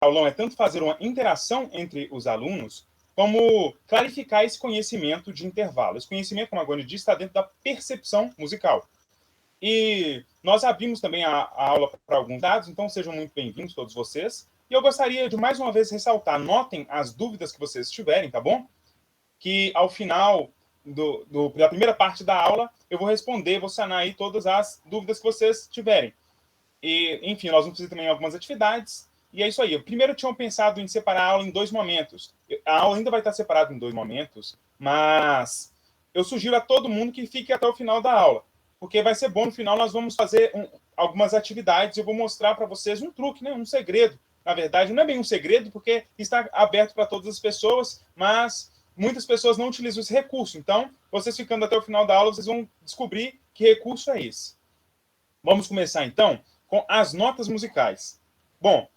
aulão é tanto fazer uma interação entre os alunos, como clarificar esse conhecimento de intervalo. Esse conhecimento, como a Goni disse, está dentro da percepção musical. E nós abrimos também a aula para alguns dados, então sejam muito bem-vindos todos vocês. E eu gostaria de mais uma vez ressaltar, notem as dúvidas que vocês tiverem, tá bom? Que ao final da primeira parte da aula, eu vou responder, vou sanar aí todas as dúvidas que vocês tiverem. E, enfim, nós vamos fazer também algumas atividades. E é isso aí. Primeiro, tinham pensado em separar a aula em 2 momentos. A aula ainda vai estar separada em 2 momentos, mas eu sugiro a todo mundo que fique até o final da aula, porque vai ser bom. No final, nós vamos fazer algumas atividades. Eu vou mostrar para vocês um truque, né? Um segredo. Na verdade, não é bem um segredo, porque está aberto para todas as pessoas, mas muitas pessoas não utilizam esse recurso. Então, vocês ficando até o final da aula, vocês vão descobrir que recurso é esse. Vamos começar, então, com as notas musicais. Bom,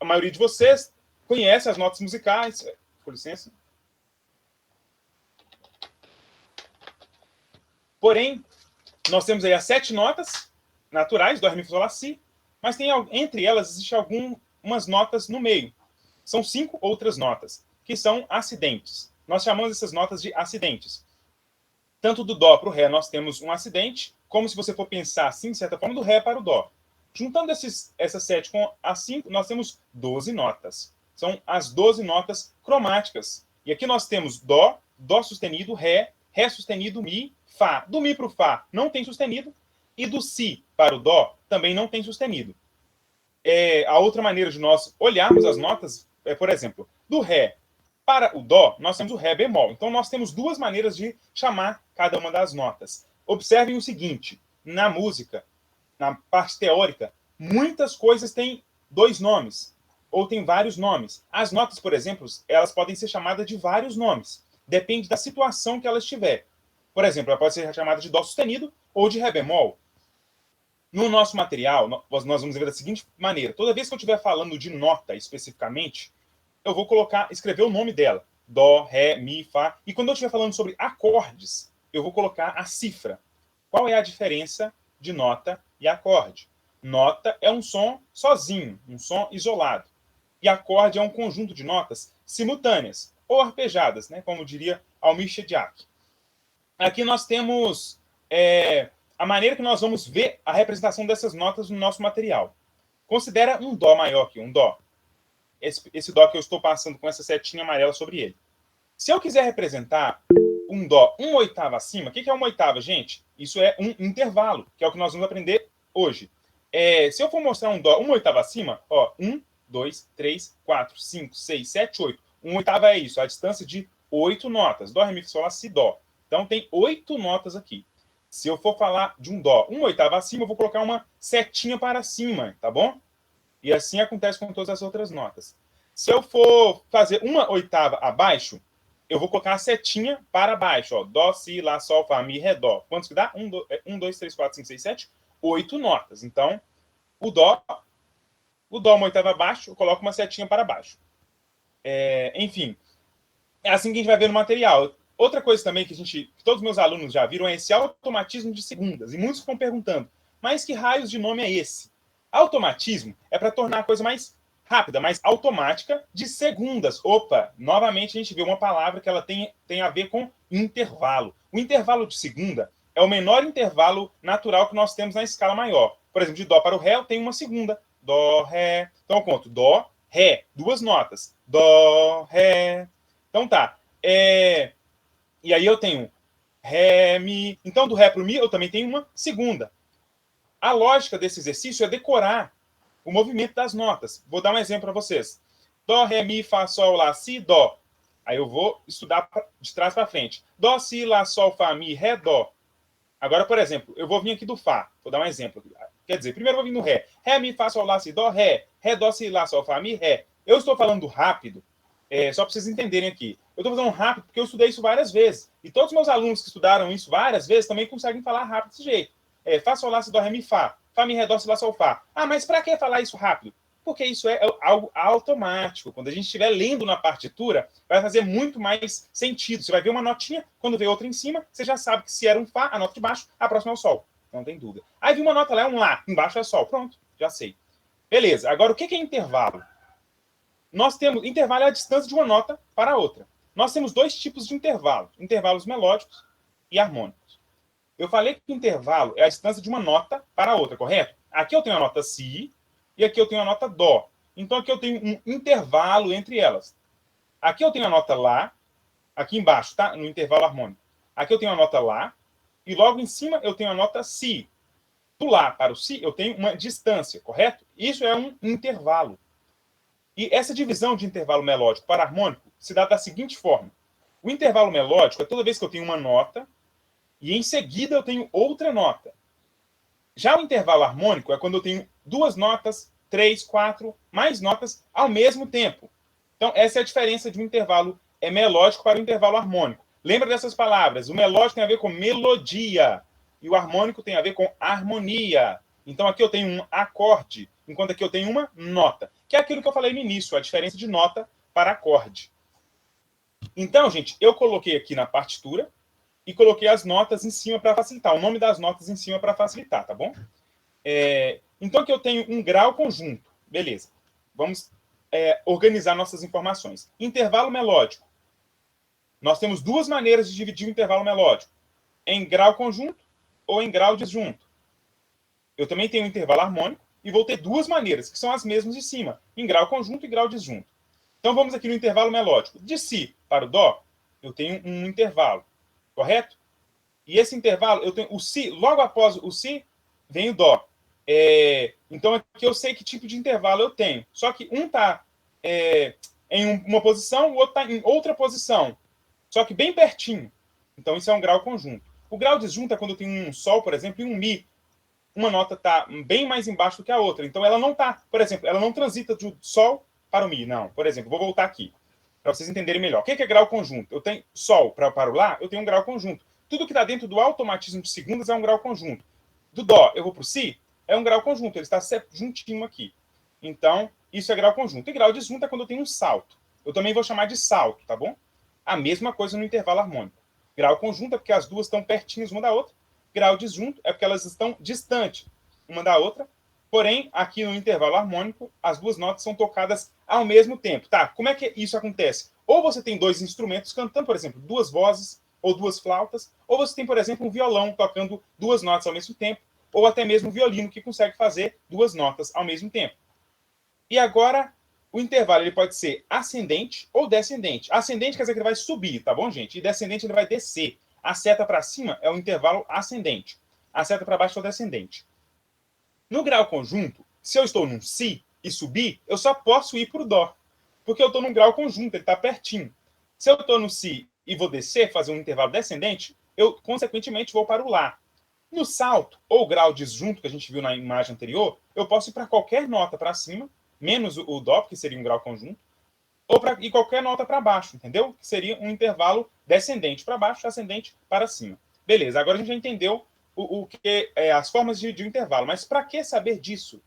a maioria de vocês conhece as notas musicais. Com licença. Porém, nós temos aí as 7 notas naturais, do, ré, mi, fá, sol, lá, si, mas tem, entre elas existem algumas notas no meio. São 5 outras notas, que são acidentes. Nós chamamos essas notas de acidentes. Tanto do dó para o ré, nós temos um acidente, como se você for pensar assim, de certa forma, do ré para o dó. Juntando essas 7 com as 5, nós temos 12 notas. São as 12 notas cromáticas. E aqui nós temos dó, dó sustenido, ré, ré sustenido, mi, fá. Do mi para o fá não tem sustenido. E do si para o dó também não tem sustenido. A outra maneira de nós olharmos as notas é, por exemplo, do ré para o dó, nós temos o ré bemol. Então, nós temos 2 maneiras de chamar cada uma das notas. Observem o seguinte, na música, na parte teórica, muitas coisas têm 2 nomes, ou têm vários nomes. As notas, por exemplo, elas podem ser chamadas de vários nomes. Depende da situação que ela estiver. Por exemplo, ela pode ser chamada de dó sustenido ou de ré bemol. No nosso material, nós vamos ver da seguinte maneira. Toda vez que eu estiver falando de nota especificamente, eu vou escrever o nome dela. Dó, ré, mi, fá. E quando eu estiver falando sobre acordes, eu vou colocar a cifra. Qual é a diferença de nota e acorde? Nota é um som sozinho, um som isolado. E acorde é um conjunto de notas simultâneas, ou arpejadas, né, como diria Almir Shediac. Aqui nós temos a maneira que nós vamos ver a representação dessas notas no nosso material. Considera um dó maior aqui, um dó. Esse dó que eu estou passando com essa setinha amarela sobre ele. Se eu quiser representar um dó 1/8 acima, o que é 1/8, gente? Isso é um intervalo, que é o que nós vamos aprender hoje. Se eu for mostrar um dó 1/8 acima, ó, 1, 2, 3, 4, 5, 6, 7, 8. 1/8 é isso, a distância de 8 notas. Dó, ré, mi, fá, sol, lá, si, dó. Então tem 8 notas aqui. Se eu for falar de um dó 1/8 acima, eu vou colocar uma setinha para cima, tá bom? E assim acontece com todas as outras notas. Se eu for fazer 1/8 abaixo, eu vou colocar a setinha para baixo. Ó. Dó, si, lá, sol, fá, mi, ré, dó. Quantos que dá? 1, 2, 3, 4, 5, 6, 7, 8 notas. Então, o dó 1/8 abaixo, eu coloco uma setinha para baixo. Enfim, é assim que a gente vai ver no material. Outra coisa também que todos os meus alunos já viram é esse automatismo de segundas. E muitos ficam perguntando, mas que raios de nome é esse? Automatismo é para tornar a coisa mais rápida, mais automática de segundas. Opa, novamente a gente vê uma palavra que ela tem a ver com intervalo. O intervalo de segunda é o menor intervalo natural que nós temos na escala maior. Por exemplo, de dó para o ré eu tenho uma segunda. Dó, ré. Então eu conto dó, ré, 2 notas. Dó, ré. Então tá. E aí eu tenho ré, mi. Então do ré para o mi eu também tenho uma segunda. A lógica desse exercício é decorar o movimento das notas. Vou dar um exemplo para vocês. Dó, ré, mi, fá, sol, lá, si, dó. Aí eu vou estudar de trás para frente. Dó, si, lá, sol, fá, mi, ré, dó. Agora, por exemplo, eu vou vir aqui do fá. Vou dar um exemplo. Quer dizer, primeiro eu vou vir no ré. Ré, mi, fá, sol, lá, si, dó, ré. Ré, dó, si, lá, sol, fá, mi, ré. Eu estou falando rápido, só para vocês entenderem aqui. Eu estou falando rápido porque eu estudei isso várias vezes. E todos os meus alunos que estudaram isso várias vezes também conseguem falar rápido desse jeito. Fá, sol, lá, si, dó, ré, mi, fá. Fá, mi, ré, dó, si, lá, sol, fá. Ah, mas para que falar isso rápido? Porque isso é algo automático. Quando a gente estiver lendo na partitura, vai fazer muito mais sentido. Você vai ver uma notinha, quando vê outra em cima, você já sabe que se era um Fá, a nota de baixo, a próxima é o Sol. Não tem dúvida. Aí vi uma nota lá, é um Lá, embaixo é Sol. Pronto, já sei. Beleza, agora o que é intervalo? nós temos... Intervalo é a distância de uma nota para a outra. Nós temos dois tipos de intervalos. Intervalos melódicos e harmônicos. Eu falei que o intervalo é a distância de uma nota para a outra, correto? Aqui eu tenho a nota Si e aqui eu tenho a nota Dó. Então aqui eu tenho um intervalo entre elas. Aqui eu tenho a nota Lá, aqui embaixo, tá? No intervalo harmônico. Aqui eu tenho a nota Lá e logo em cima eu tenho a nota Si. Do Lá para o Si eu tenho uma distância, correto? Isso é um intervalo. E essa divisão de intervalo melódico para harmônico se dá da seguinte forma. O intervalo melódico é toda vez que eu tenho uma nota e em seguida eu tenho outra nota. Já o intervalo harmônico é quando eu tenho duas notas, 3, 4, mais notas ao mesmo tempo. Então, essa é a diferença de um intervalo melódico para o intervalo harmônico. Lembra dessas palavras? O melódico tem a ver com melodia e o harmônico tem a ver com harmonia. Então, aqui eu tenho um acorde, enquanto aqui eu tenho uma nota, que é aquilo que eu falei no início, a diferença de nota para acorde. Então, gente, eu coloquei aqui na partitura e coloquei as notas em cima para facilitar, o nome das notas em cima para facilitar, tá bom? Então, aqui eu tenho um grau conjunto. Beleza. Vamos organizar nossas informações. Intervalo melódico. Nós temos duas maneiras de dividir o intervalo melódico. Em grau conjunto ou em grau disjunto. Eu também tenho um intervalo harmônico e vou ter duas maneiras, que são as mesmas de cima. Em grau conjunto e grau disjunto. Então, vamos aqui no intervalo melódico. De Si para o Dó, eu tenho um intervalo. Correto? E esse intervalo, eu tenho o Si, logo após o Si, vem o Dó. Então, aqui eu sei que tipo de intervalo eu tenho. Só que um está em uma posição, o outro está em outra posição. Só que bem pertinho. Então, isso é um grau conjunto. O grau disjunto é quando eu tenho um Sol, por exemplo, e um Mi. Uma nota está bem mais embaixo do que a outra. Então, ela não está, por exemplo, ela não transita do Sol para o Mi. Não, por exemplo, vou voltar aqui, para vocês entenderem melhor. O que é grau conjunto? Eu tenho Sol para o Lá, eu tenho um grau conjunto. Tudo que está dentro do automatismo de segundas é um grau conjunto. Do Dó, eu vou para o Si, é um grau conjunto. Ele está juntinho aqui. Então, isso é grau conjunto. E grau disjunto é quando eu tenho um salto. Eu também vou chamar de salto, tá bom? A mesma coisa no intervalo harmônico. Grau conjunto é porque as duas estão pertinhas uma da outra. Grau disjunto é porque elas estão distantes uma da outra. Porém, aqui no intervalo harmônico, as duas notas são tocadas ao mesmo tempo. Tá, como é que isso acontece? Ou você tem dois instrumentos cantando, por exemplo, duas vozes ou duas flautas, ou você tem, por exemplo, um violão tocando duas notas ao mesmo tempo, ou até mesmo um violino que consegue fazer duas notas ao mesmo tempo. E agora, o intervalo ele pode ser ascendente ou descendente. Ascendente quer dizer que ele vai subir, tá bom, gente? E descendente ele vai descer. A seta para cima é o intervalo ascendente. A seta para baixo é o descendente. No grau conjunto, se eu estou num Si e subir, eu só posso ir para o Dó. Porque eu estou num grau conjunto, ele está pertinho. Se eu estou no Si e vou descer, fazer um intervalo descendente, eu, consequentemente, vou para o Lá. No salto, ou grau disjunto, que a gente viu na imagem anterior, eu posso ir para qualquer nota para cima, menos o Dó, que seria um grau conjunto, ou para ir qualquer nota para baixo, entendeu? Que seria um intervalo descendente para baixo, ascendente para cima. Beleza, agora a gente já entendeu o que as formas de intervalo. Mas para que saber disso?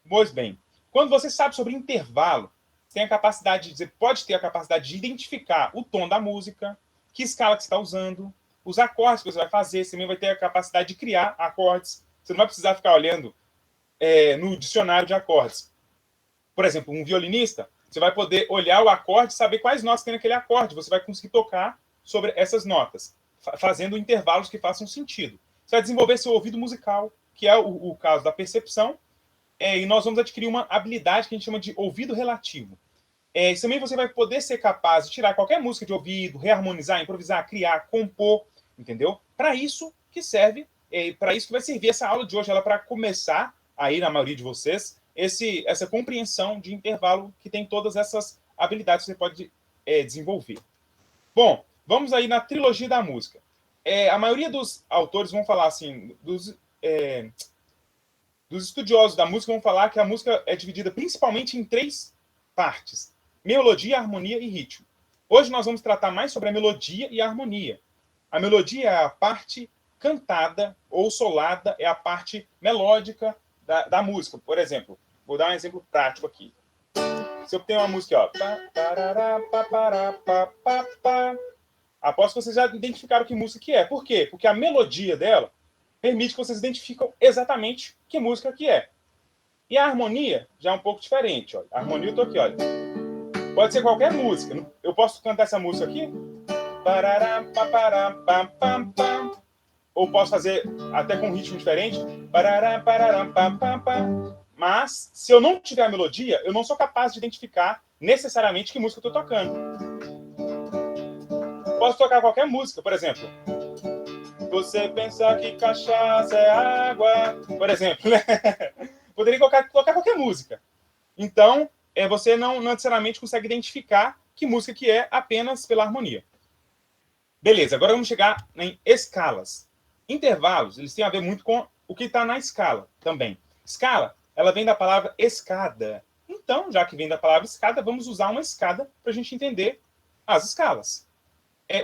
Pois bem, quando você sabe sobre intervalo, você tem a capacidade você pode ter a capacidade de identificar o tom da música, que escala que você está usando, os acordes que você vai fazer. Você também vai ter a capacidade de criar acordes. Você não vai precisar ficar olhando no dicionário de acordes. Por exemplo, um violinista, você vai poder olhar o acorde e saber quais notas tem naquele acorde. Você vai conseguir tocar sobre essas notas, fazendo intervalos que façam sentido. Você vai desenvolver seu ouvido musical, que é o caso da percepção, e nós vamos adquirir uma habilidade que a gente chama de ouvido relativo. E também você vai poder ser capaz de tirar qualquer música de ouvido, reharmonizar, improvisar, criar, compor, entendeu? Para isso que serve, para isso que vai servir essa aula de hoje, ela para começar aí na maioria de vocês essa compreensão de intervalo que tem todas essas habilidades que você pode desenvolver. Bom, vamos aí na trilogia da música. A maioria dos autores vão falar assim, dos estudiosos da música vão falar que a música é dividida principalmente em 3 partes: melodia, harmonia e ritmo. Hoje nós vamos tratar mais sobre a melodia e a harmonia. A melodia é a parte cantada ou solada, é a parte melódica da música. Por exemplo, vou dar um exemplo prático aqui. Se eu tenho uma música, ó, aposto que vocês já identificaram que música que é. Por quê? Porque a melodia dela permite que vocês identifiquem exatamente que música que é. E a harmonia já é um pouco diferente. Ó. A harmonia eu tô aqui, olha. Pode ser qualquer música. Eu posso cantar essa música aqui? Ou posso fazer até com um ritmo diferente. Mas, se eu não tiver a melodia, eu não sou capaz de identificar necessariamente que música eu estou tocando. Posso tocar qualquer música, por exemplo. Você pensa que cachaça é água, por exemplo, né? Poderia colocar qualquer música. Então, você não necessariamente consegue identificar que música que é apenas pela harmonia. Beleza, agora vamos chegar em escalas. Intervalos, eles têm a ver muito com o que está na escala também. Escala, ela vem da palavra escada. Então, já que vem da palavra escada, vamos usar uma escada para a gente entender as escalas.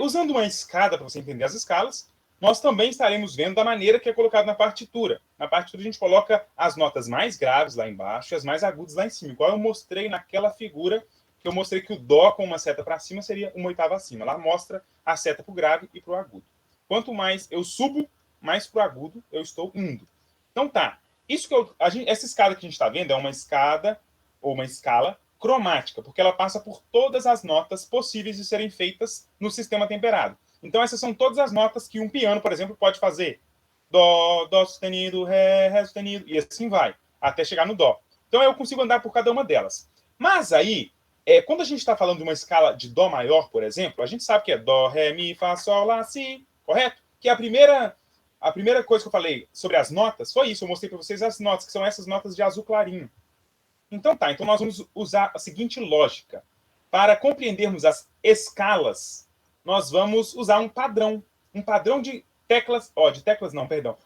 Usando uma escada para você entender as escalas, nós também estaremos vendo da maneira que é colocado na partitura. Na partitura a gente coloca as notas mais graves lá embaixo e as mais agudas lá em cima. Igual eu mostrei naquela figura que eu mostrei que o Dó com uma seta para cima seria uma oitava acima. Lá mostra a seta para o grave e para o agudo. Quanto mais eu subo, mais para o agudo eu estou indo. Então tá. Essa escada que a gente está vendo é uma escada ou uma escala cromática, porque ela passa por todas as notas possíveis de serem feitas no sistema temperado. Então essas são todas as notas que um piano, por exemplo, pode fazer. Dó, Dó sustenido, Ré sustenido, e assim vai, até chegar no Dó. Então eu consigo andar por cada uma delas. Mas aí, quando a gente está falando de uma escala de Dó maior, por exemplo, a gente sabe que é Dó, Ré, Mi, Fá, Sol, Lá, Si, correto? Que a primeira coisa que eu falei sobre as notas foi isso, eu mostrei para vocês as notas, que são essas notas de azul clarinho. Então tá, então nós vamos usar a seguinte lógica. Para compreendermos as escalas, nós vamos usar um padrão de teclas,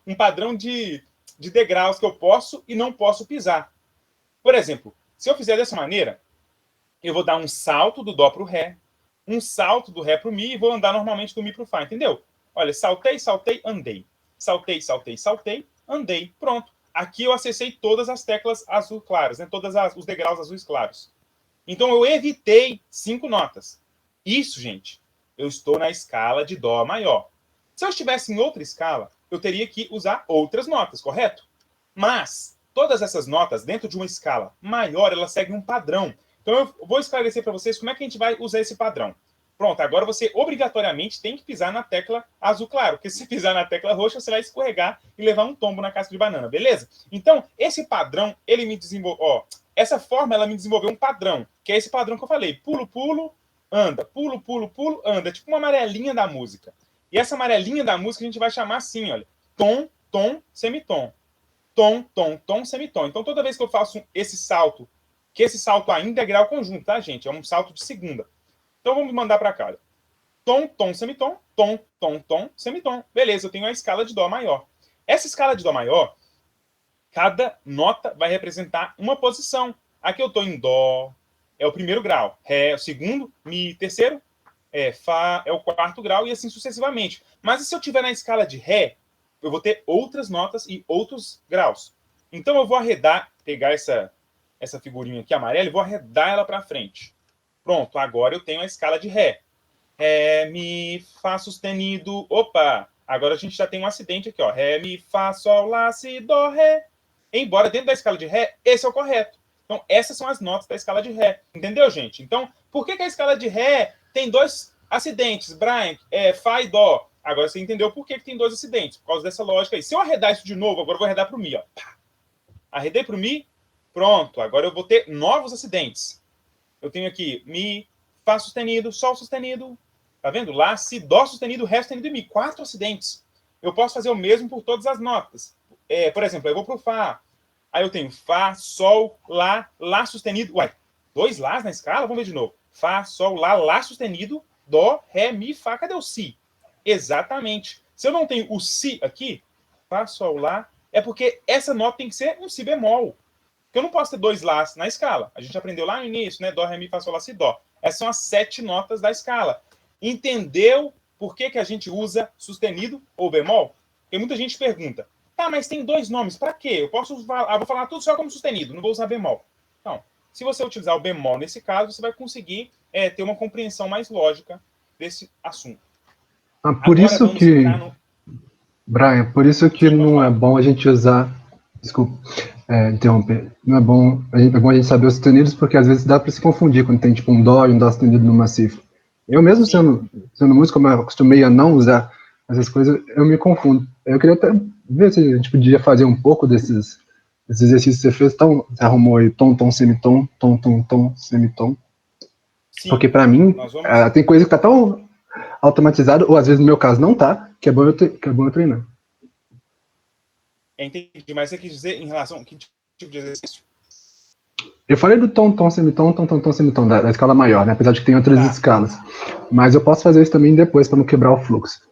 um padrão de degraus que eu posso e não posso pisar. Por exemplo, se eu fizer dessa maneira, eu vou dar um salto do Dó para o Ré, um salto do Ré para o Mi e vou andar normalmente do Mi para o Fá, entendeu? Olha, saltei, saltei, andei. Saltei, saltei, saltei, andei. Pronto. Aqui eu acessei todas as teclas azul claras, né? Todos os degraus azuis claros. Então eu evitei 5 notas. Isso, gente, eu estou na escala de Dó maior. Se eu estivesse em outra escala, eu teria que usar outras notas, correto? Mas todas essas notas, dentro de uma escala maior, elas seguem um padrão. Então eu vou esclarecer para vocês como é que a gente vai usar esse padrão. Pronto, agora você obrigatoriamente tem que pisar na tecla azul claro, porque se pisar na tecla roxa, você vai escorregar e levar um tombo na casca de banana, beleza? Então, esse padrão, ele me desenvolveu, essa forma, ela me desenvolveu um padrão, que é esse padrão que eu falei, pulo, pulo, anda, pulo, pulo, pulo, anda, tipo uma amarelinha da música. E essa amarelinha da música a gente vai chamar assim, olha, tom, tom, semitom. Tom, tom, tom, semitom. Então, toda vez que eu faço esse salto, que esse salto ainda é grau conjunto, tá, gente? É um salto de segunda. Então, vamos mandar para cá. Tom, tom, semitom, tom, tom, tom, semitom. Beleza, eu tenho a escala de Dó maior. Essa escala de Dó maior, cada nota vai representar uma posição. Aqui eu estou em Dó, é o primeiro grau. Ré é o segundo, Mi, terceiro. Fá é o quarto grau e assim sucessivamente. Mas e se eu estiver na escala de Ré, eu vou ter outras notas e outros graus. Então eu vou arredar, pegar essa figurinha aqui amarela e vou arredar ela para frente. Pronto, agora eu tenho a escala de Ré. Ré, Mi, Fá sustenido. Opa! Agora a gente já tem um acidente aqui, ó. Ré, Mi, Fá, Sol, Lá, Si, Dó, Ré. Embora dentro da escala de Ré, esse é o correto. Então, essas são as notas da escala de Ré. Entendeu, gente? Então, por que a escala de Ré tem 2 acidentes, Brian? Fá e Dó. Agora você entendeu por que tem 2 acidentes. Por causa dessa lógica aí. Se eu arredar isso de novo, agora eu vou arredar para o Mi, ó. Arredei para o Mi. Pronto. Agora eu vou ter novos acidentes. Eu tenho aqui Mi, Fá sustenido, Sol sustenido. Tá vendo? Lá, Si, Dó sustenido, Ré sustenido e Mi. 4 acidentes. Eu posso fazer o mesmo por todas as notas. Por exemplo, eu vou para o Fá. Aí eu tenho Fá, Sol, Lá, Lá sustenido. Uai, 2 Lás na escala? Vamos ver de novo. Fá, Sol, Lá sustenido, Dó, Ré, Mi, Fá. Cadê o Si? Exatamente. Se eu não tenho o Si aqui, Fá, Sol, Lá, é porque essa nota tem que ser um Si bemol. Porque eu não posso ter 2 Lás na escala. A gente aprendeu lá no início, né? Dó, Ré, Mi, Fá, Sol, Lá, Si, Dó. Essas são as 7 notas da escala. Entendeu por que a gente usa sustenido ou bemol? Porque muita gente pergunta, tá, mas tem 2 nomes, para quê? Vou falar tudo só como sustenido, não vou usar bemol. Então, se você utilizar o bemol nesse caso, você vai conseguir ter uma compreensão mais lógica desse assunto. Por isso que, Brian, por isso que não é bom a gente usar Desculpa interromper. Não é bom, é bom a gente saber os sustenidos, porque às vezes dá para se confundir quando tem tipo um dó e um dó sustenido numa cifra. Eu mesmo sendo músico, como eu acostumei a não usar essas coisas, eu me confundo. Eu queria até ver se a gente podia fazer um pouco desses exercícios que você fez. Então, você arrumou aí tom, tom, semitom, tom, tom, tom, semitom. Sim. Porque para mim, tem coisa que tá tão automatizada, ou às vezes no meu caso não tá, que é bom eu treinar. Entendi, mas você quis dizer em relação a que tipo de exercício? Eu falei do tom, tom, semitom, tom, tom, tom, semitom, da escala maior, né? Apesar de que tem outras escalas. Mas eu posso fazer isso também depois, para não quebrar o fluxo.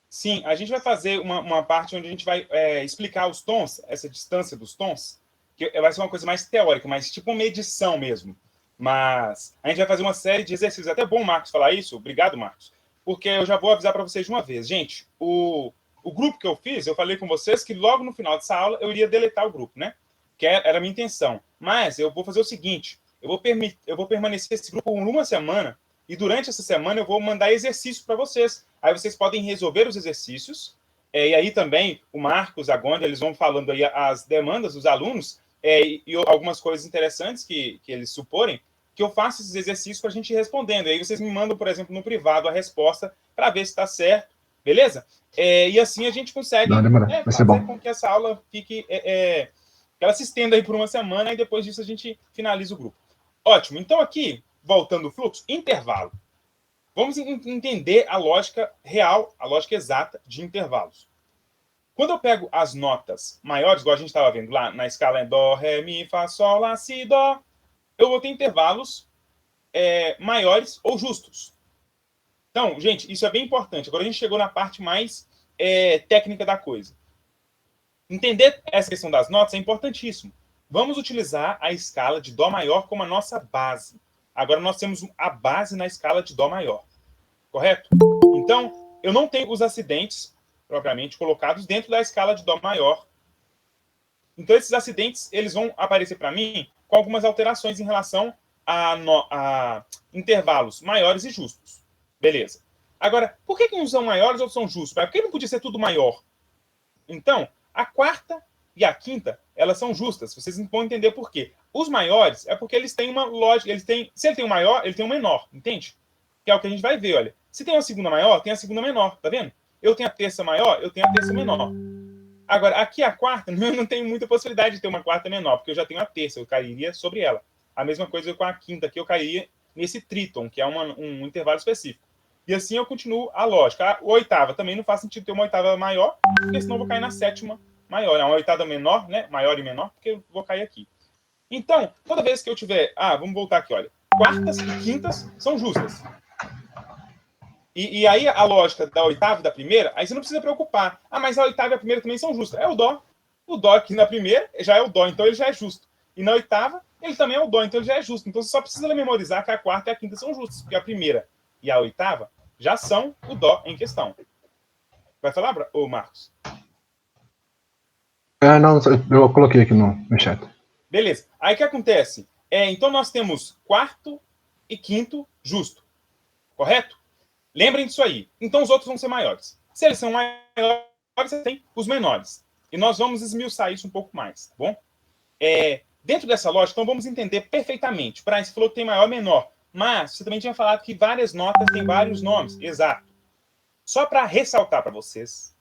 Sim, a gente vai fazer uma parte onde a gente vai explicar os tons, essa distância dos tons, que vai ser uma coisa mais teórica, mais tipo uma medição mesmo. Mas a gente vai fazer uma série de exercícios. Até bom o Marcos falar isso. Obrigado, Marcos. Porque eu já vou avisar para vocês de uma vez. Gente, o grupo que eu fiz, eu falei com vocês que logo no final dessa aula eu iria deletar o grupo, né? Que era a minha intenção. Mas eu vou fazer o seguinte, eu vou permanecer nesse grupo por uma semana e durante essa semana eu vou mandar exercício para vocês. Aí vocês podem resolver os exercícios. E aí também o Marcos, a Gonda, eles vão falando aí as demandas dos alunos e algumas coisas interessantes que eles suporem, que eu faço esses exercícios para a gente ir respondendo. E aí vocês me mandam, por exemplo, no privado a resposta para ver se está certo, beleza? E assim a gente consegue fazer com que essa aula fique... que ela se estenda aí por uma semana e depois disso a gente finaliza o grupo. Ótimo. Então aqui, voltando ao fluxo, intervalo. Vamos entender a lógica real, a lógica exata de intervalos. Quando eu pego as notas maiores, igual a gente estava vendo lá na escala em Dó, Ré, Mi, Fá, Sol, Lá, Si, Dó, eu vou ter intervalos maiores ou justos. Então, gente, isso é bem importante. Agora a gente chegou na parte mais técnica da coisa. Entender essa questão das notas é importantíssimo. Vamos utilizar a escala de Dó maior como a nossa base. Agora nós temos a base na escala de Dó maior. Correto? Então, eu não tenho os acidentes propriamente colocados dentro da escala de Dó maior. Então, esses acidentes eles vão aparecer para mim com algumas alterações em relação a intervalos maiores e justos. Beleza. Agora, por que uns são maiores ou são justos? Por que não podia ser tudo maior? Então, a quarta e a quinta, elas são justas. Vocês vão entender por quê. Os maiores é porque eles têm uma lógica. Se ele tem um maior, ele tem um menor. Entende? Que é o que a gente vai ver, olha. Se tem uma segunda maior, tem a segunda menor. Tá vendo? Eu tenho a terça maior, eu tenho a terça menor. Agora, aqui a quarta, eu não tenho muita possibilidade de ter uma quarta menor, porque eu já tenho a terça, eu cairia sobre ela. A mesma coisa com a quinta, que eu cairia nesse tríton, que é um intervalo específico. E assim eu continuo a lógica. A oitava também não faz sentido ter uma oitava maior, porque senão eu vou cair na sétima maior. É uma oitava menor, né? Maior e menor, porque eu vou cair aqui. Então, toda vez que eu tiver... vamos voltar aqui, olha. Quartas e quintas são justas. E aí a lógica da oitava e da primeira, aí você não precisa preocupar. Mas a oitava e a primeira também são justas. É o dó. O dó aqui na primeira já é o dó, então ele já é justo. E na oitava, ele também é o dó, então ele já é justo. Então você só precisa memorizar que a quarta e a quinta são justas, porque a primeira e a oitava já são o dó em questão. Vai falar, ô Marcos? Não, eu coloquei aqui no chat. Beleza. Aí o que acontece? Então nós temos quarto e quinto justo. Correto? Lembrem disso aí. Então os outros vão ser maiores. Se eles são maiores, você tem os menores. E nós vamos esmiuçar isso um pouco mais, tá bom? Dentro dessa lógica, então vamos entender perfeitamente. Para você falou que tem maior e menor. Mas você também tinha falado que várias notas têm vários nomes. Exato. Só para ressaltar para vocês,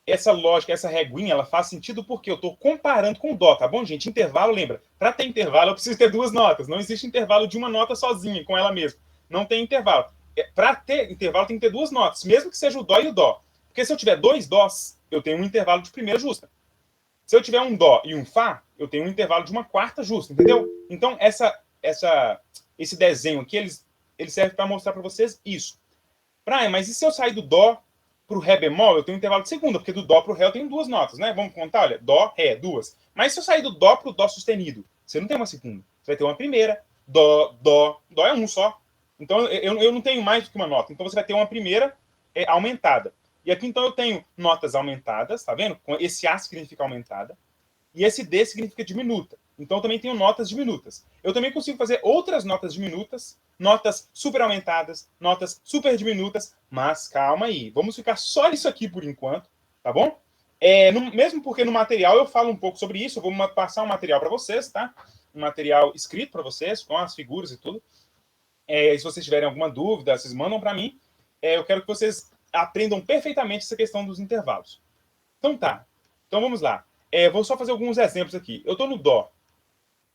essa lógica, essa reguinha, ela faz sentido porque eu estou comparando com o dó, tá bom, gente? Intervalo, lembra? Para ter intervalo, eu preciso ter duas notas. Não existe intervalo de uma nota sozinha, com ela mesma. Não tem intervalo. Para ter intervalo, tem que ter duas notas, mesmo que seja o dó e o dó. Porque se eu tiver dois dós, eu tenho um intervalo de primeira justa. Se eu tiver um dó e um fá, eu tenho um intervalo de uma quarta justa, entendeu? Então, esse desenho aqui, ele serve para mostrar para vocês isso. Mas e se eu sair do dó para o ré bemol, eu tenho um intervalo de segunda, porque do dó para o ré eu tenho duas notas, né? Vamos contar, olha, dó, ré, duas. Mas se eu sair do dó para o dó sustenido, você não tem uma segunda. Você vai ter uma primeira, dó é um só. Então, eu não tenho mais do que uma nota. Então, você vai ter uma primeira aumentada. E aqui, então, eu tenho notas aumentadas, tá vendo? Esse A significa aumentada. E esse D significa diminuta. Então, eu também tenho notas diminutas. Eu também consigo fazer outras notas diminutas, notas super aumentadas, notas super diminutas, mas calma aí. Vamos ficar só nisso aqui por enquanto, tá bom? Mesmo porque no material eu falo um pouco sobre isso, eu vou passar um material para vocês, tá? Um material escrito para vocês, com as figuras e tudo. Se vocês tiverem alguma dúvida, vocês mandam para mim. Eu quero que vocês aprendam perfeitamente essa questão dos intervalos. Então tá. Então vamos lá. Vou só fazer alguns exemplos aqui. Eu estou no Dó.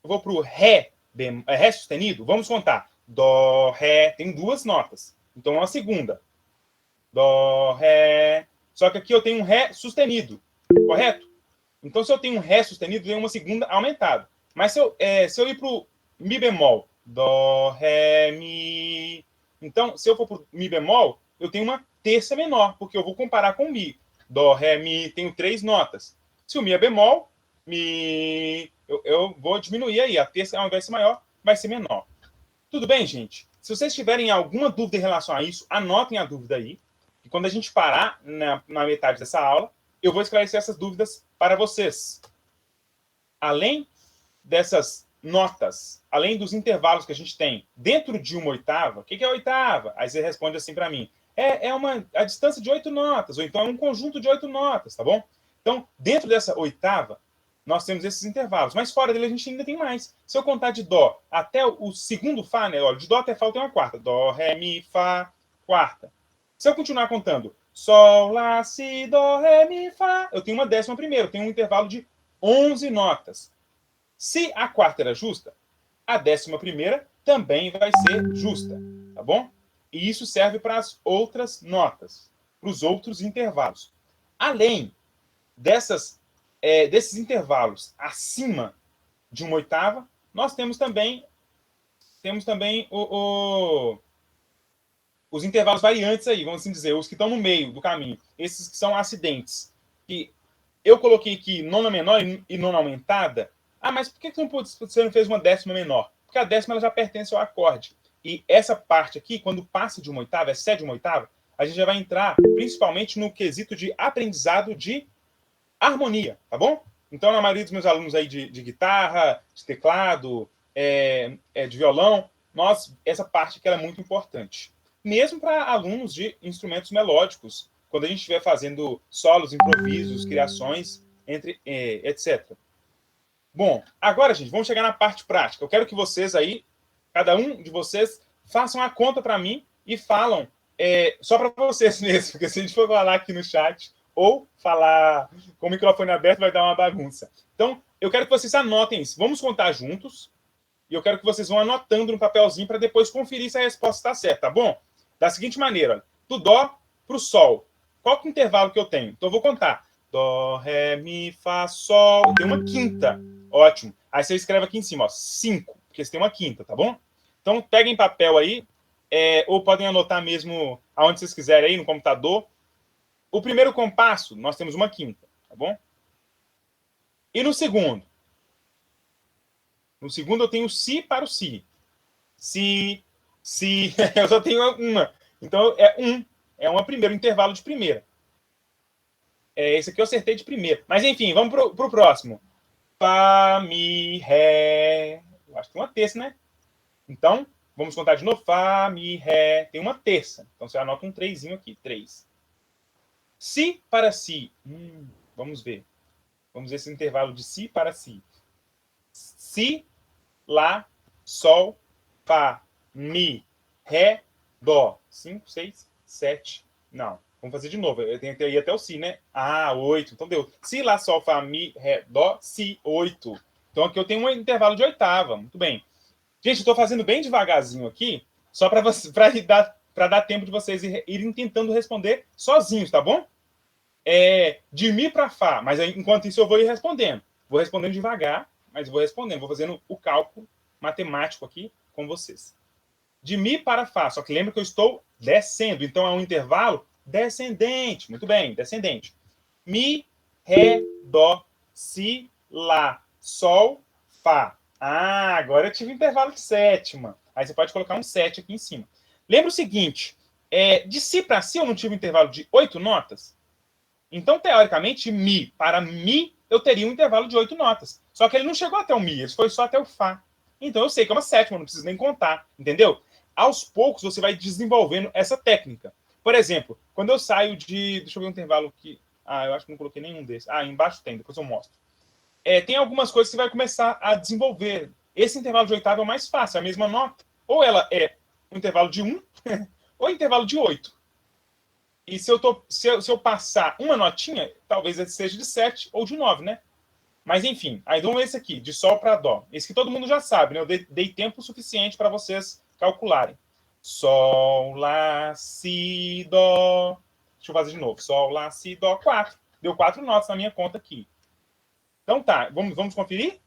Eu vou para o Ré, Ré sustenido. Vamos contar. Dó, Ré. Tem duas notas. Então é uma segunda. Dó, Ré. Só que aqui eu tenho um Ré sustenido. Correto? Então se eu tenho um Ré sustenido, tem uma segunda aumentada. Mas se eu ir para o Mi bemol. Dó, Ré, Mi. Então, se eu for para o Mi bemol, eu tenho uma terça menor, porque eu vou comparar com o Mi. Dó, Ré, Mi, tenho 3 notas. Se o Mi é bemol, Mi, eu vou diminuir aí. A terça, ao invés de ser maior, vai ser menor. Tudo bem, gente? Se vocês tiverem alguma dúvida em relação a isso, anotem a dúvida aí. E quando a gente parar na metade dessa aula, eu vou esclarecer essas dúvidas para vocês. Além dessas notas, além dos intervalos que a gente tem dentro de uma oitava, o que é a oitava? Aí você responde assim para mim. A distância de 8 notas, ou então é um conjunto de 8 notas, tá bom? Então, dentro dessa oitava, nós temos esses intervalos. Mas fora dele a gente ainda tem mais. Se eu contar de Dó até o segundo Fá, né? Olha, de Dó até Fá eu tenho uma quarta. Dó, Ré, Mi, Fá, quarta. Se eu continuar contando Sol, Lá, Si, Dó, Ré, Mi, Fá, eu tenho uma 11ª. Eu tenho um intervalo de 11 notas. Se a quarta era justa, a 11ª também vai ser justa, tá bom? E isso serve para as outras notas, para os outros intervalos. Além desses intervalos acima de uma oitava, nós temos também os intervalos variantes aí, vamos assim dizer, os que estão no meio do caminho. Esses que são acidentes. Que eu coloquei aqui nona menor e nona aumentada. Mas por que você não fez uma décima menor? Porque a décima ela já pertence ao acorde. E essa parte aqui, quando passa de uma oitava, excede uma oitava, a gente já vai entrar principalmente no quesito de aprendizado de harmonia, tá bom? Então, na maioria dos meus alunos aí de guitarra, de teclado, de violão, essa parte aqui ela é muito importante. Mesmo para alunos de instrumentos melódicos, quando a gente estiver fazendo solos, improvisos, criações, etc. Bom, agora, gente, vamos chegar na parte prática. Eu quero que vocês aí, cada um de vocês, façam a conta para mim e falam só para vocês mesmo, porque se a gente for falar aqui no chat ou falar com o microfone aberto, vai dar uma bagunça. Então, eu quero que vocês anotem isso. Vamos contar juntos e eu quero que vocês vão anotando no papelzinho para depois conferir se a resposta está certa, tá bom? Da seguinte maneira, do Dó para o Sol. Qual que é o intervalo que eu tenho? Então, eu vou contar. Dó, Ré, Mi, Fá, Sol. Tem uma quinta. Ótimo. Aí você escreve aqui em cima, ó, 5, porque você tem uma quinta, tá bom? Então, peguem papel aí, ou podem anotar mesmo aonde vocês quiserem aí, no computador. O primeiro compasso, nós temos uma quinta, tá bom? E no segundo? No segundo eu tenho Si para o Si. Si, Si, eu só tenho uma. Então, é um primeiro intervalo de primeira. Esse aqui eu acertei de primeira. Mas, enfim, vamos pro próximo. Fá, Mi, Ré. Eu acho que tem uma terça, né? Então, vamos contar de novo. Fá, Mi, Ré. Tem uma terça. Então, você anota um 3 aqui. 3. Si para Si. Vamos ver. Vamos ver esse intervalo de Si para Si. Si, Lá, Sol, Fá, Mi, Ré, Dó. 5, 6, 7. Não. Vamos fazer de novo. Eu tenho que ir até o Si, né? 8. Então deu. Si, Lá, Sol, Fá, Mi, Ré, Dó, Si, 8. Então aqui eu tenho um intervalo de oitava. Muito bem. Gente, eu estou fazendo bem devagarzinho aqui, só para dar tempo de vocês irem tentando responder sozinhos, tá bom? De Mi para Fá, mas enquanto isso eu vou ir respondendo. Vou respondendo devagar, mas vou respondendo. Vou fazendo o cálculo matemático aqui com vocês. De Mi para Fá, só que lembra que eu estou descendo, então é um intervalo descendente. Muito bem, descendente. Mi, Ré, Dó, Si, Lá, Sol, Fá. Agora eu tive intervalo de sétima. Aí você pode colocar um 7 aqui em cima. Lembra o seguinte, de Si para Si eu não tive intervalo de 8 notas? Então, teoricamente, Mi para Mi eu teria um intervalo de 8 notas. Só que ele não chegou até o Mi, ele foi só até o Fá. Então eu sei que é uma sétima, não preciso nem contar, entendeu? Aos poucos você vai desenvolvendo essa técnica. Por exemplo, quando eu saio de... Deixa eu ver um intervalo aqui. Ah, eu acho que não coloquei nenhum desses. Ah, embaixo tem, depois eu mostro. Tem algumas coisas que você vai começar a desenvolver. Esse intervalo de oitava é o mais fácil, é a mesma nota. Ou ela é um intervalo de 1, ou intervalo de 8. E se eu passar uma notinha, talvez seja de 7 ou de 9, né? Mas enfim, aí vamos esse aqui, de Sol para Dó. Esse que todo mundo já sabe, né? Eu dei tempo suficiente para vocês calcularem. Sol, Lá, Si, Dó. Deixa eu fazer de novo. Sol, Lá, Si, Dó, 4. Deu 4 notas na minha conta aqui. Então tá, vamos conferir?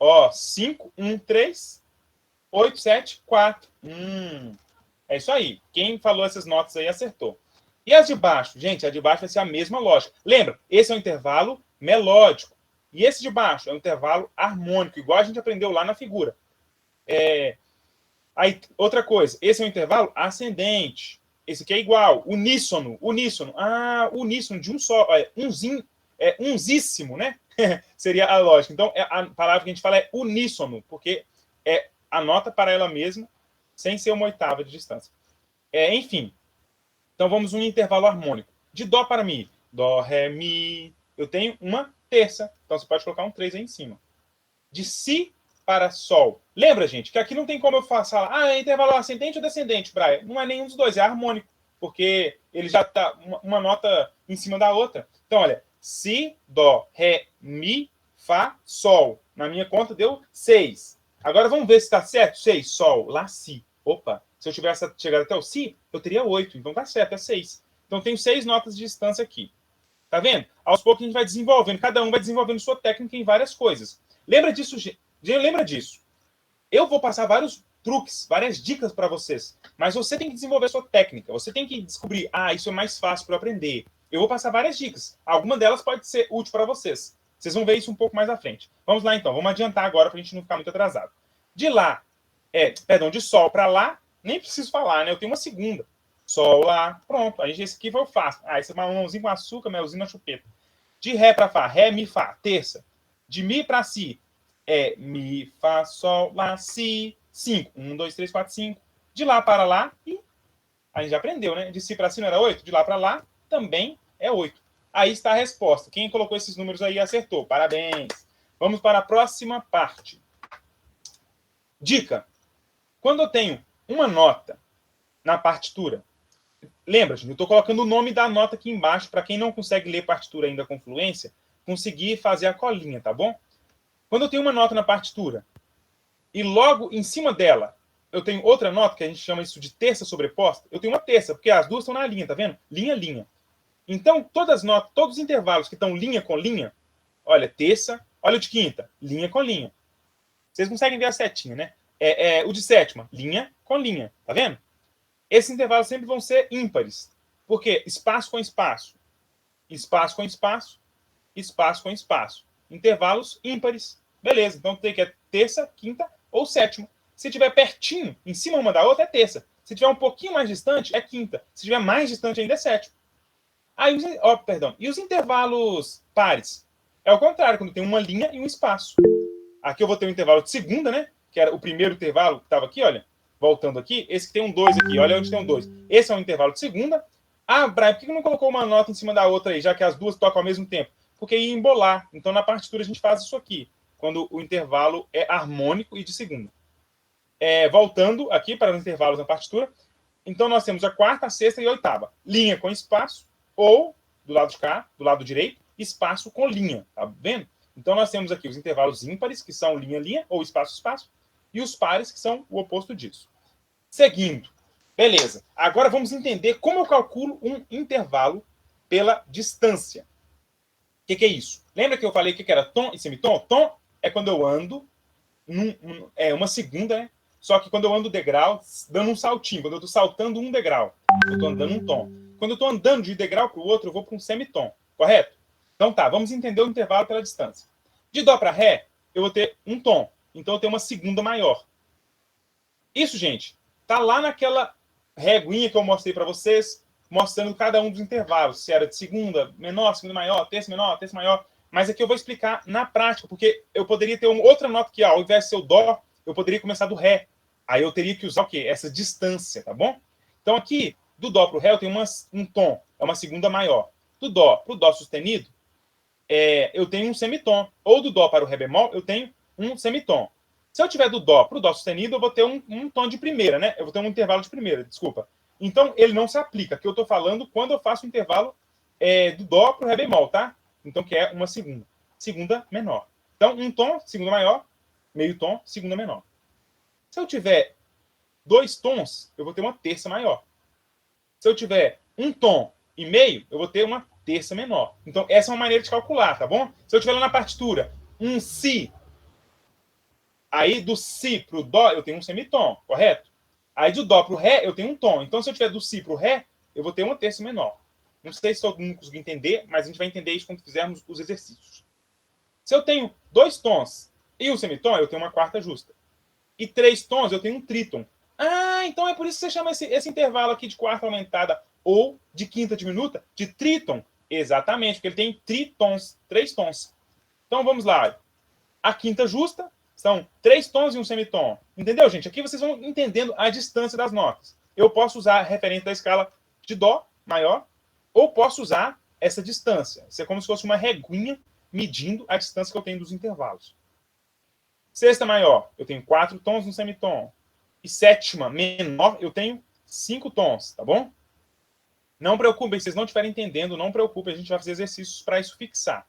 Ó, 5, 1, 3, 8, 7, 4. É isso aí. Quem falou essas notas aí acertou. E as de baixo? Gente, a de baixo vai ser a mesma lógica. Lembra, esse é um intervalo melódico. E esse de baixo é um intervalo harmônico, igual a gente aprendeu lá na figura. Aí, outra coisa, esse é um intervalo ascendente. Esse aqui é igual, uníssono. Ah, uníssono de um só, unzíssimo, né? Seria a lógica. Então, a palavra que a gente fala é uníssono, porque é a nota para ela mesma, sem ser uma oitava de distância. Enfim, então vamos um intervalo harmônico. De Dó para Mi. Dó, Ré, Mi. Eu tenho uma terça. Então você pode colocar um 3 aí em cima. De Si para Sol. Lembra, gente, que aqui não tem como eu falar, é intervalo ascendente ou descendente, Brian? Não é nenhum dos dois, é harmônico. Porque ele já está uma nota em cima da outra. Então, olha, Si, Dó, Ré, Mi, Fá, Sol. Na minha conta deu 6. Agora vamos ver se está certo. 6, Sol, Lá, Si. Opa, se eu tivesse chegado até o Si, eu teria 8. Então tá certo, é 6. Então tenho 6 notas de distância aqui. Tá vendo? Aos poucos a gente vai desenvolvendo. Cada um vai desenvolvendo sua técnica em várias coisas. Lembra disso, gente? Lembra disso. Eu vou passar vários truques, várias dicas para vocês. Mas você tem que desenvolver sua técnica. Você tem que descobrir, isso é mais fácil para eu aprender. Eu vou passar várias dicas. Alguma delas pode ser útil para vocês. Vocês vão ver isso um pouco mais à frente. Vamos lá, então. Vamos adiantar agora para a gente não ficar muito atrasado. De Sol para Lá, nem preciso falar, né? Eu tenho uma segunda. Sol, Lá, pronto. Aí esse aqui foi o fácil. Esse é mamãozinho com açúcar, melzinho na chupeta. De Ré para Fá, Ré, Mi, Fá, terça. De Mi para Si, Mi, Fá, Sol, Lá, Si, 5. 1, 2, 3, 4, 5. De Lá para Lá, e a gente já aprendeu, né? De Si para Si não era 8? De Lá para Lá também é 8. Aí está a resposta. Quem colocou esses números aí acertou. Parabéns. Vamos para a próxima parte. Dica. Quando eu tenho uma nota na partitura, lembra, gente, eu estou colocando o nome da nota aqui embaixo para quem não consegue ler partitura ainda com fluência, conseguir fazer a colinha, tá bom? Quando eu tenho uma nota na partitura e logo em cima dela eu tenho outra nota, que a gente chama isso de terça sobreposta, eu tenho uma terça, porque as duas estão na linha, tá vendo? Linha, linha. Então, todas as notas, todos os intervalos que estão linha com linha, olha, terça, olha o de quinta, linha com linha. Vocês conseguem ver a setinha, né? O de sétima, linha com linha, tá vendo? Esses intervalos sempre vão ser ímpares. Por quê? Espaço com espaço. Espaço com espaço. Espaço com espaço. Intervalos ímpares. Beleza, então tem que é terça, quinta ou sétima. Se tiver pertinho, em cima uma da outra, é terça. Se tiver um pouquinho mais distante, é quinta. Se tiver mais distante ainda, é sétima. E os intervalos pares? É o contrário, quando tem uma linha e um espaço. Aqui eu vou ter um intervalo de segunda, né? Que era o primeiro intervalo que estava aqui, olha. Voltando aqui, esse que tem um 2 aqui, olha onde tem um 2. Esse é um intervalo de segunda. Brian, por que não colocou uma nota em cima da outra aí, já que as duas tocam ao mesmo tempo? Porque ia embolar. Então, na partitura, a gente faz isso aqui, quando o intervalo é harmônico e de segunda. Voltando aqui para os intervalos na partitura, então nós temos a quarta, a sexta e a oitava. Linha com espaço, ou, do lado de cá, do lado direito, espaço com linha, tá vendo? Então, nós temos aqui os intervalos ímpares, que são linha, linha, ou espaço, espaço, e os pares, que são o oposto disso. Seguindo. Beleza. Agora vamos entender como eu calculo um intervalo pela distância. O que é isso? Lembra que eu falei que era tom e semitom? Tom é quando eu ando uma segunda, né? Só que quando eu ando degrau, dando um saltinho. Quando eu estou saltando um degrau, eu estou andando um tom. Quando eu estou andando de degrau para o outro, eu vou para um semitom. Correto? Então tá, vamos entender o intervalo pela distância. De Dó para Ré, eu vou ter um tom. Então eu tenho uma segunda maior. Isso, gente, tá lá naquela reguinha que eu mostrei para vocês, mostrando cada um dos intervalos. Se era de segunda menor, segunda maior, terça maior. Mas aqui eu vou explicar na prática, porque eu poderia ter uma outra nota que, ao invés de ser o Dó, eu poderia começar do Ré. Aí eu teria que usar o quê? Essa distância, tá bom? Então aqui, do Dó para o Ré, eu tenho um tom. É uma segunda maior. Do Dó para o Dó sustenido, eu tenho um semitom. Ou do Dó para o Ré bemol, eu tenho um semitom. Se eu tiver do Dó para o Dó sustenido, eu vou ter um tom de primeira, né? Eu vou ter um intervalo de primeira, desculpa. Então, ele não se aplica, que eu estou falando quando eu faço o intervalo do Dó para o Ré bemol, tá? Então, que é uma segunda. Segunda menor. Então, um tom, segunda maior, meio tom, segunda menor. Se eu tiver 2 tons, eu vou ter uma terça maior. Se eu tiver 1 tom e meio, eu vou ter uma terça menor. Então, essa é uma maneira de calcular, tá bom? Se eu tiver lá na partitura um Si, aí do Si para o Dó, eu tenho um semitom, correto? Aí do Dó para o Ré, eu tenho um tom. Então, se eu tiver do Si para o Ré, eu vou ter uma terça menor. Não sei se todo mundo conseguiu entender, mas a gente vai entender isso quando fizermos os exercícios. Se eu tenho 2 tons e um semitom, eu tenho uma quarta justa. E 3 tons, eu tenho um tríton. Ah, então é por isso que você chama esse intervalo aqui de quarta aumentada ou de quinta diminuta de tríton. Exatamente, porque ele tem tritons, 3 tons. Então vamos lá. A quinta justa são 3 tons e um semitom. Entendeu, gente? Aqui vocês vão entendendo a distância das notas. Eu posso usar a referência da escala de Dó maior ou posso usar essa distância. Isso é como se fosse uma reguinha medindo a distância que eu tenho dos intervalos. Sexta maior, eu tenho 4 tons no semitom. E sétima menor, eu tenho 5 tons, tá bom? Não preocupem, se vocês não estiverem entendendo, não preocupem, a gente vai fazer exercícios para isso fixar.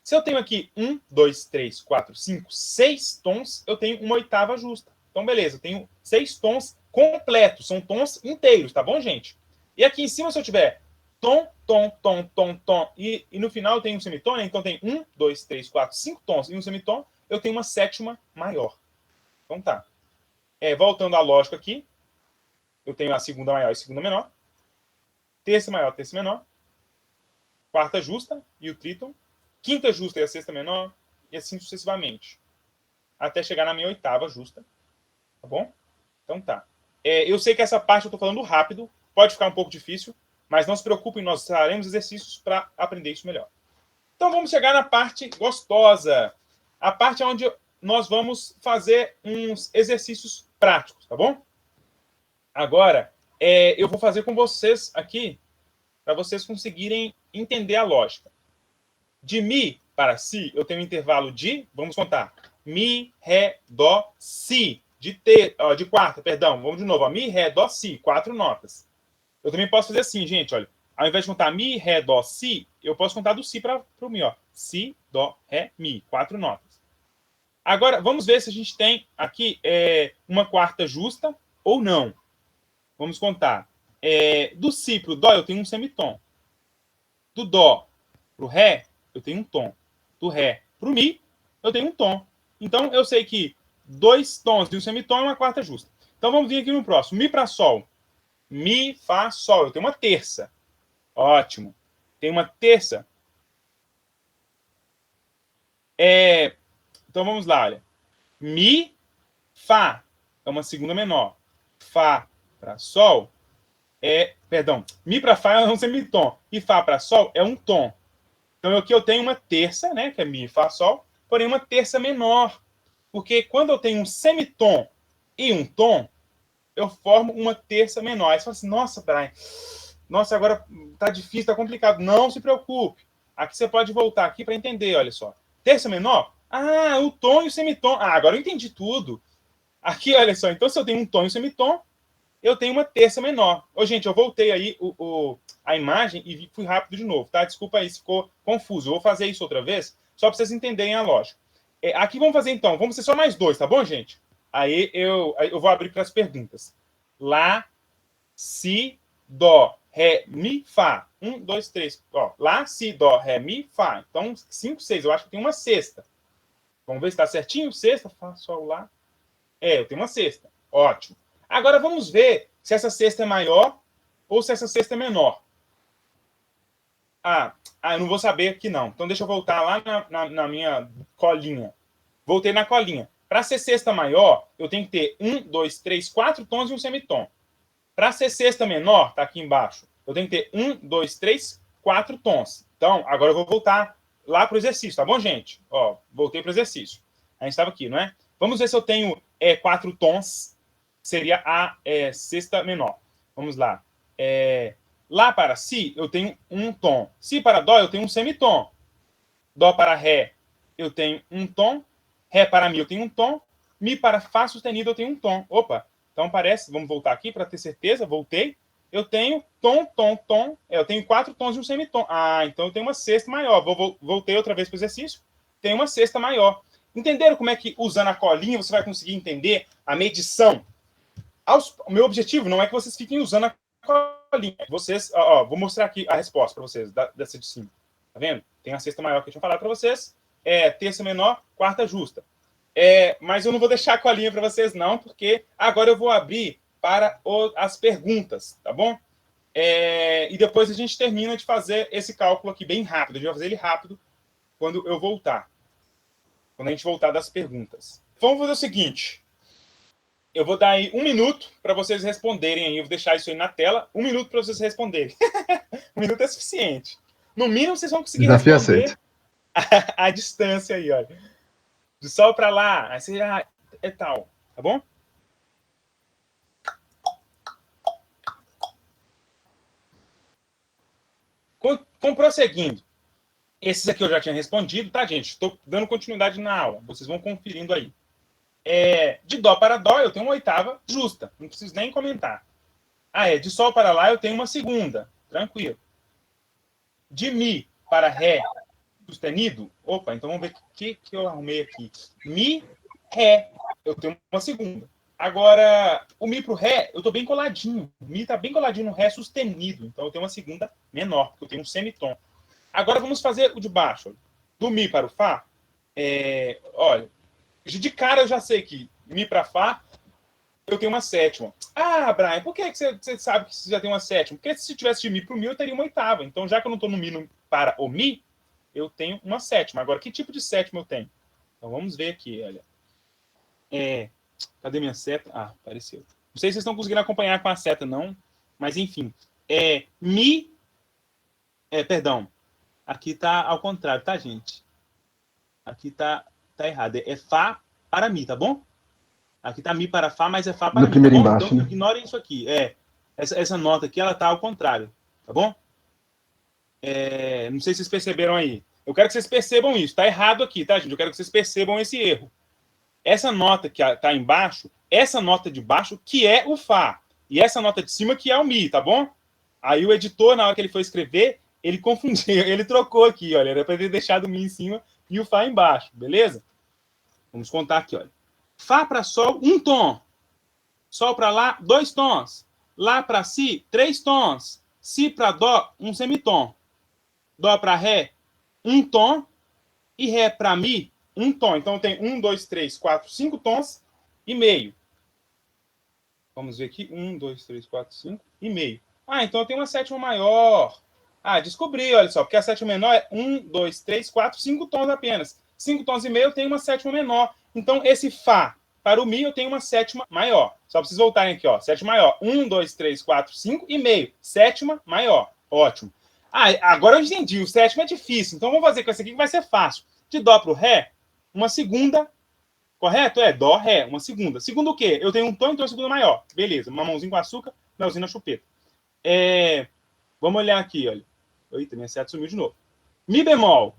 Se eu tenho aqui 1, 2, 3, 4, 5, 6 tons, eu tenho uma oitava justa. Então, beleza, eu tenho 6 tons completos, são tons inteiros, tá bom, gente? E aqui em cima, se eu tiver tom, tom, tom, tom, tom, e no final eu tenho um semitom, né? Então tem 1, 2, 3, 4, 5 tons e um semitom, eu tenho uma sétima maior. Então tá. Voltando à lógica aqui, eu tenho a segunda maior e a segunda menor, terça maior, terça menor, quarta justa e o tríton, quinta justa e a sexta menor, e assim sucessivamente, até chegar na minha oitava justa, tá bom? Então tá. Eu sei que essa parte eu tô falando rápido, pode ficar um pouco difícil, mas não se preocupem, nós faremos exercícios para aprender isso melhor. Então vamos chegar na parte gostosa, a parte onde nós vamos fazer uns exercícios práticos, tá bom? Agora, eu vou fazer com vocês aqui, para vocês conseguirem entender a lógica. De Mi para Si, eu tenho um intervalo de, vamos contar, Mi, Ré, Dó, Si. De quarta, perdão, vamos de novo. Mi, Ré, Dó, Si, 4 notas. Eu também posso fazer assim, gente, olha. Ao invés de contar Mi, Ré, Dó, Si, eu posso contar do Si para o Mi, ó. Si, Dó, Ré, Mi, 4 notas. Agora, vamos ver se a gente tem aqui uma quarta justa ou não. Vamos contar. Do Si para o Dó, eu tenho um semitom. Do Dó para o Ré, eu tenho um tom. Do Ré para o Mi, eu tenho um tom. Então, eu sei que 2 tons de um semitom é uma quarta justa. Então, vamos vir aqui no próximo. Mi para Sol. Mi, Fá, Sol. Eu tenho uma terça. Ótimo. Tem uma terça. Então, vamos lá, olha. Mi, Fá é uma segunda menor. Fá para Sol perdão, Mi para Fá é um semitom. E Fá para Sol é um tom. Então, aqui eu tenho uma terça, né? Que é Mi, Fá, Sol. Porém, uma terça menor. Porque quando eu tenho um semitom e um tom, eu formo uma terça menor. Aí você fala assim, nossa, Brian, nossa, agora tá difícil, tá complicado. Não se preocupe. Aqui você pode voltar aqui para entender, olha só. Terça menor? Ah, o tom e o semitom. Ah, agora eu entendi tudo. Aqui, olha só. Então, se eu tenho um tom e um semitom, eu tenho uma terça menor. Ô, gente, eu voltei aí a imagem e fui rápido de novo, tá? Desculpa aí se ficou confuso. Eu vou fazer isso outra vez, só para vocês entenderem a lógica. Aqui vamos fazer, então. Vamos ser só mais 2, tá bom, gente? Aí eu vou abrir para as perguntas. Lá, Si, Dó, Ré, Mi, Fá. 1, 2, 3. Ó, Lá, Si, Dó, Ré, Mi, Fá. Então, 5, 6. Eu acho que tem uma sexta. Vamos ver se está certinho. Sexta, Fá, Sol, Lá. Eu tenho uma sexta. Ótimo. Agora vamos ver se essa sexta é maior ou se essa sexta é menor. Eu não vou saber aqui não. Então deixa eu voltar lá na minha colinha. Voltei na colinha. Para ser sexta maior, eu tenho que ter 1, 2, 3, 4 tons e um semitom. Para ser sexta menor, tá aqui embaixo, eu tenho que ter 1, 2, 3, 4 tons. Então, agora eu vou voltar lá para o exercício, tá bom, gente? Ó, voltei para o exercício. A gente estava aqui, não é? Vamos ver se eu tenho 4 tons. Seria a sexta menor. Vamos lá. Lá para si, eu tenho um tom. Si para dó, eu tenho um semitom. Dó para ré, eu tenho um tom. Ré para mi, eu tenho um tom. Mi para fá sustenido, eu tenho um tom. Opa, então parece, vamos voltar aqui para ter certeza, voltei. Eu tenho tom, tom, tom. Eu tenho 4 tons e um semitom. Ah, então eu tenho uma sexta maior. Voltei outra vez para o exercício. Tenho uma sexta maior. Entenderam como é que, usando a colinha, você vai conseguir entender a medição? O meu objetivo não é que vocês fiquem usando a colinha. Vocês, vou mostrar aqui a resposta para vocês, dessa de cima. Tá vendo? Tem a sexta maior que eu tinha falado para vocês. Terça menor, quarta justa. Mas eu não vou deixar a colinha para vocês, não, porque agora eu vou abrir para as perguntas, tá bom? E depois a gente termina de fazer esse cálculo aqui bem rápido. A gente vai fazer ele rápido quando eu voltar. Quando a gente voltar das perguntas. Vamos fazer o seguinte. Eu vou dar aí 1 minuto para vocês responderem aí. Eu vou deixar isso aí na tela. 1 minuto para vocês responderem. 1 minuto é suficiente. No mínimo, vocês vão conseguir Desafio responder aceito. a distância aí, olha. Do sol para lá. Aí você é tal. Tá bom? Com prosseguindo. Esses aqui eu já tinha respondido, tá, gente? Estou dando continuidade na aula. Vocês vão conferindo aí. De dó para dó, eu tenho uma oitava justa. Não preciso nem comentar. De sol para lá, eu tenho uma segunda. Tranquilo. De mi para ré sustenido. Opa, então vamos ver o que eu arrumei aqui. Mi, ré. Eu tenho uma segunda. Agora, o mi para o ré, eu estou bem coladinho. O mi está bem coladinho no ré sustenido. Então, eu tenho uma segunda menor, porque eu tenho um semitom. Agora, vamos fazer o de baixo. Do mi para o fá. Olha, de cara eu já sei que mi para fá, eu tenho uma sétima. Ah, Brian, por que você sabe que você já tem uma sétima? Porque se tivesse de mi para o mi, eu teria uma oitava. Então, já que eu não estou no mi para o mi, eu tenho uma sétima. Agora, que tipo de sétima eu tenho? Então, vamos ver aqui, olha. Cadê minha seta? Apareceu. Não sei se vocês estão conseguindo acompanhar com a seta, não. Mas, enfim. Mi... perdão. Aqui tá ao contrário, tá, gente? Aqui tá errado. É fá para mi, tá bom? Aqui tá mi para fá, mas é fá para No mi, primeiro tá bom? embaixo, Então, né? ignorem isso aqui. Essa nota aqui, ela tá ao contrário, tá bom? Não sei se vocês perceberam aí. Eu quero que vocês percebam isso. Tá errado aqui, tá, gente? Eu quero que vocês percebam esse erro. Essa nota que tá embaixo, essa nota de baixo que é o fá. E essa nota de cima que é o mi, tá bom? Aí o editor, na hora que ele foi escrever, ele confundiu, ele trocou aqui, olha. Era para ter deixado o mi em cima e o fá embaixo, beleza? Vamos contar aqui, olha. Fá para sol, 1 tom. Sol para lá, 2 tons. Lá para si, 3 tons. Si para dó, 1 semitom. Dó para ré, 1 tom. E ré para mi, 1 tom. Então tem 1, 2, 3, 4, 5 tons e meio. Vamos ver aqui. 1, 2, 3, 4, 5 e meio. Então eu tenho uma sétima maior. Descobri, olha só. Porque a sétima menor é 1, 2, 3, 4, 5 tons apenas. 5 tons e meio eu tenho uma sétima menor. Então esse fá para o mi eu tenho uma sétima maior. Só para vocês voltarem aqui, ó. Sétima maior. 1, 2, 3, 4, 5 e meio. Sétima maior. Ótimo. Agora eu entendi. O sétimo é difícil. Então vamos fazer com esse aqui que vai ser fácil. De dó para o ré, uma segunda. Correto? Dó, ré, uma segunda. Segundo o quê? Eu tenho um tom, então a segunda maior. Beleza. Mamãozinho com açúcar, melzinho na chupeta. Vamos olhar aqui, olha. Eita, minha seta sumiu de novo. Mi bemol.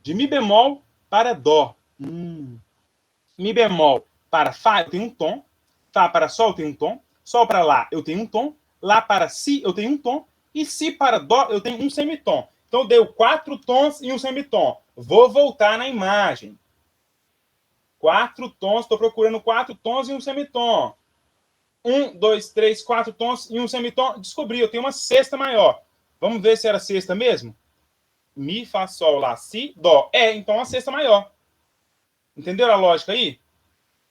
De mi bemol para dó. Mi bemol para fá, eu tenho um tom. Fá para sol, eu tenho um tom. Sol para lá, eu tenho um tom. Lá para si, eu tenho um tom. E si para dó, eu tenho um semitom. Então, deu 4 tons e um semitom. Vou voltar na imagem. 4 tons, estou procurando 4 tons e um semitom. 1, 2, 3, 4 tons e um semitom. Descobri, eu tenho uma sexta maior. Vamos ver se era sexta mesmo? Mi, fá, sol, lá, si, dó. Então a sexta maior. Entenderam a lógica aí?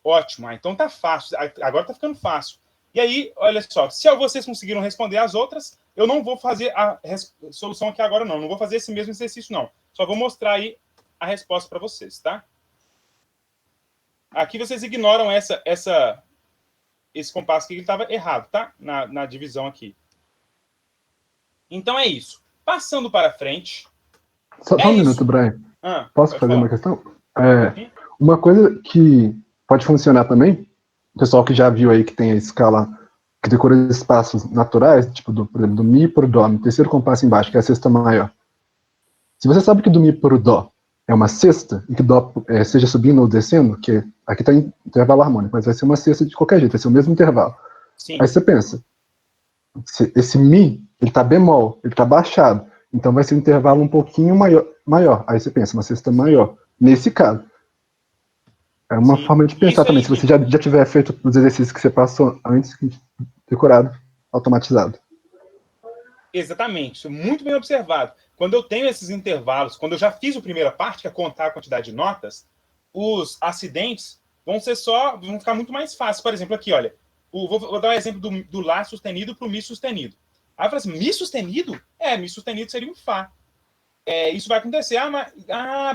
Ótimo. Então tá fácil. Agora tá ficando fácil. E aí, olha só. Se vocês conseguiram responder as outras, eu não vou fazer a solução aqui agora, não. Não vou fazer esse mesmo exercício, não. Só vou mostrar aí a resposta para vocês, tá? Aqui vocês ignoram esse compasso aqui que estava errado, tá? Na divisão aqui. Então é isso. Passando para frente. Só um minuto, Brian. Posso fazer uma questão? Uma coisa que pode funcionar também, o pessoal que já viu aí que tem a escala que decora espaços naturais, tipo, por exemplo, do Mi para o Dó, no terceiro compasso embaixo, que é a sexta maior. Se você sabe que do Mi para o Dó é uma sexta, e que Dó seja subindo ou descendo, que aqui está em intervalo harmônico, mas vai ser uma sexta de qualquer jeito, vai ser o mesmo intervalo. Sim. Aí você pensa, esse Mi, ele está bemol, ele está baixado, então vai ser um intervalo um pouquinho maior. Aí você pensa, uma sexta maior. Nesse caso. É uma Sim. forma de pensar também, se você já tiver feito os exercícios que você passou antes, decorado, automatizado. Exatamente, muito bem observado. Quando eu tenho esses intervalos, quando eu já fiz a primeira parte, que é contar a quantidade de notas, os acidentes vão ficar muito mais fáceis. Por exemplo, aqui, olha, vou dar um exemplo do Lá sustenido para o Mi sustenido. Aí eu falo assim, Mi sustenido? Mi sustenido seria um Fá. Isso vai acontecer.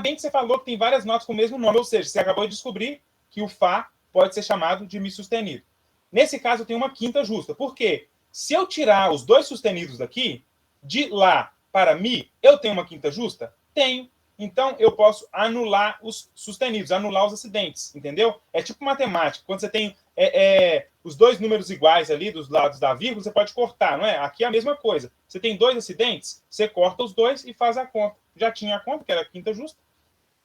Bem que você falou que tem várias notas com o mesmo nome, ou seja, você acabou de descobrir que o Fá pode ser chamado de Mi sustenido. Nesse caso, eu tenho uma quinta justa. Por quê? Se eu tirar os dois sustenidos daqui, de Lá para Mi, eu tenho uma quinta justa? Tenho. Então, eu posso anular os sustenidos, anular os acidentes, entendeu? É tipo matemática. Quando você tem os dois números iguais ali dos lados da vírgula, você pode cortar, não é? Aqui é a mesma coisa. Você tem dois acidentes, você corta os dois e faz a conta. Já tinha a conta, que era a quinta justa,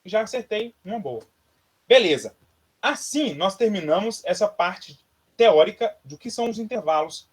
e já acertei uma boa. Beleza. Assim, nós terminamos essa parte teórica do que são os intervalos